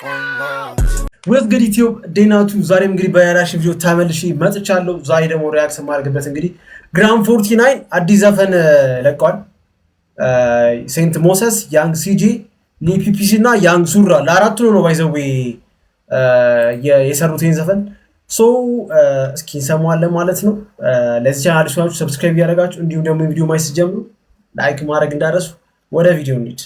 with good YouTube ዴናቱ ዛሬም እንግዲህ በያራሽ ቪዲዮ ተመልሼ መጥቻለሁ። ዛሬ ደግሞ ሪአክት ማድረግበት እንግዲህ ግራም 49 አዲስ ዘፈን ለቀዋል። ሴንት ሞሰስ ያንግ ሲጂ ሊፒፒሲ እና ያንግ ሱራ ለአራቱ ነው ባይዘው የሰሩትን ዘፈን ሶ እስኪ እንሰማዋለን ማለት ነው። ለዚህ ቻናል አዲስ ናችሁ ሰብስክራይብ ያደርጋችሁ እንዲሁም ደግሞ ቪዲዮ ማየት ጀምሩ ላይክ ማድረግ እንዳትረሱ። ወደ ቪዲዮ እንሂድ።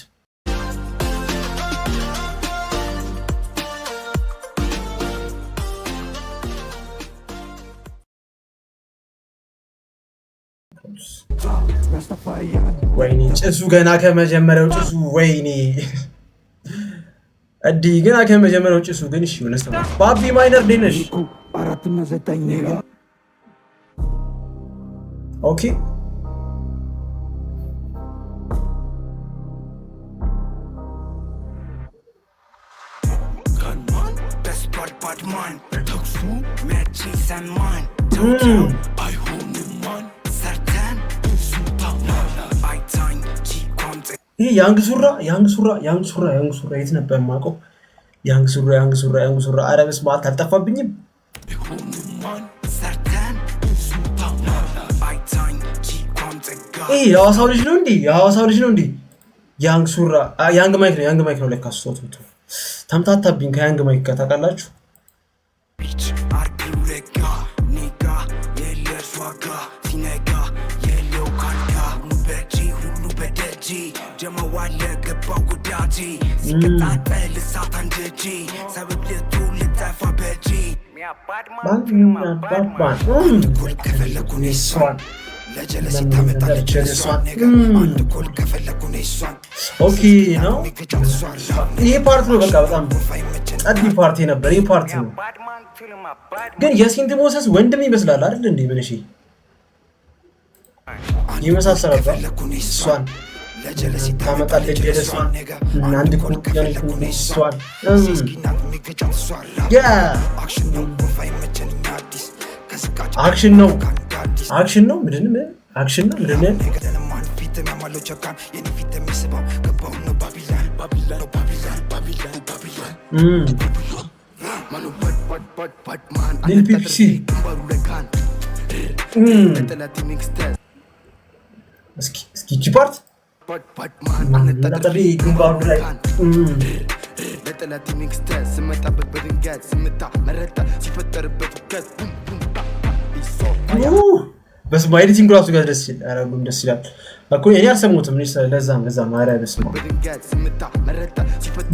ወይኔ ጭሱ ገና ከመጀመሪያው ጭሱ ወይኔ አዲ ገና ከመጀመሪያው ጭሱ ግን እሺ ወለሰ ባቢ ማይነር ዴነሽ ኦኬ ይሄ ያንግ ሱራ የት ነበር ማውቀው? ያንግ ሱራ አረብስ ማለት አልጠፋብኝም። ይሄ የሐዋሳው ልጅ ነው እንዴ? ያንግ ሱራ ያንግ ማይክ ነው ለካ ሶቱ ተምታታብኝ ከያንግ ማይክ ጋር ታውቃላችሁ። ኦኬ ነው ይሄ ፓርት ነው። በቃ በጣም ጸዲ ፓርቲ ነበር ይሄ ፓርት ነው። ግን የሴንት ሞሰስ ወንድም ይመስላል አይደል እንዴ? ምን እሺ ይመሳሰላል እሷን ታመጣለች የደሷን አንድ ኩንሷን አክሽን ነው ምንድን ሊፒፒሲ እስኪ እቺ ፓርት ለጠሪ ግንባሩ ላይ ለጠላት ሚክስተ ስመጣበት በድንጋት ስመጣ መረጣ ሲፈጠርበት ከት በስመ አብ ኤዲቲንግ ራሱ ጋር ደስ ይላል። አረጉም ደስ ይላል እኮ እኔ አልሰሙትም። ለዛ ማርያም በስመ አብ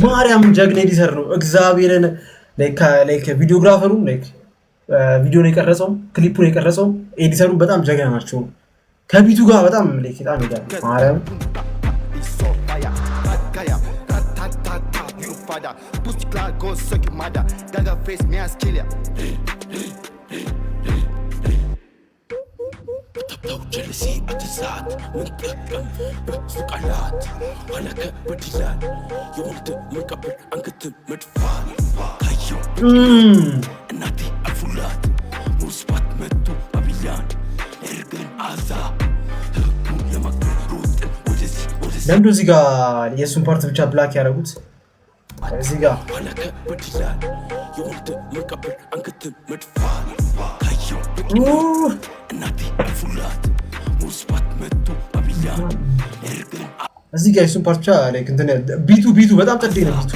ማርያም ጀግና ኤዲተር ነው እግዚአብሔርን። ላይክ ቪዲዮግራፈሩ ቪዲዮን የቀረጸው ክሊፑን የቀረጸው ኤዲተሩ በጣም ጀግና ናቸው። ከቢቱ ጋር በጣም ለኪታን ይላል ማርያም ለምዶ እዚህ ጋር የሱን ፓርት ብቻ ብላክ ያደረጉት እዚህ ጋር እዚህ ጋር የሱን ፓርት ብቻ ላይክ እንትን ቢቱ በጣም ጠዴ ነው ቢቱ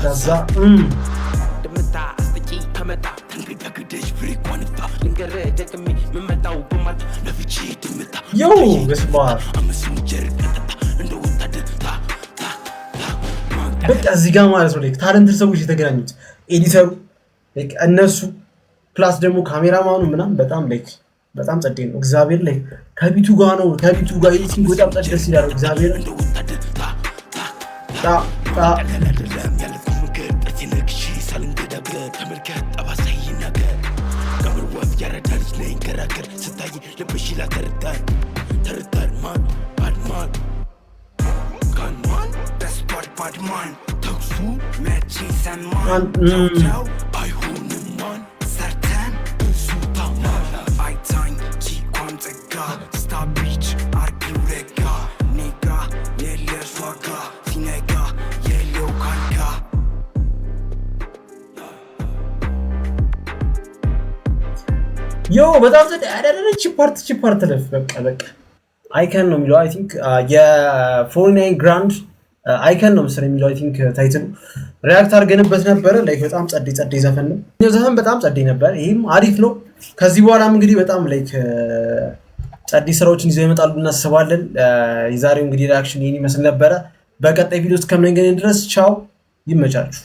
ዛዛ ዮ በስመ አብ በቃ እዚህ ጋር ማለት ነው ላይክ ታለንትድ ሰዎች የተገናኙት ኤዲተሩ ላይክ እነሱ ፕላስ ደግሞ ካሜራማኑ ምናምን በጣም ጸዴ ነው። እግዚአብሔር ላይ ከቢቱ ጋር ኤዲቲንግ በጣም ደስ ይላል። እግዚአብሔር ዮ በጣም ጸድ አይደለ ቺፓርት ለፍ በቃ አይከን ነው የሚለው አይ ቲንክ የ49 ግራንድ አይከን ነው መሰለኝ የሚለው አይ ቲንክ ታይትሉ ሪያክት አድርገንበት ነበረ ላይክ በጣም ጸድ ዘፈን ነው ዘፈን በጣም ጸድ ነበር ይሄም አሪፍ ነው ከዚህ በኋላም እንግዲህ በጣም ላይክ ጸድ ስራዎችን ይዘው ይመጣሉ እናስባለን የዛሬው እንግዲህ ሪአክሽን ይሄን ይመስል ነበረ በቀጣይ ቪዲዮ እስከምንገናኝ ድረስ ቻው ይመቻችሁ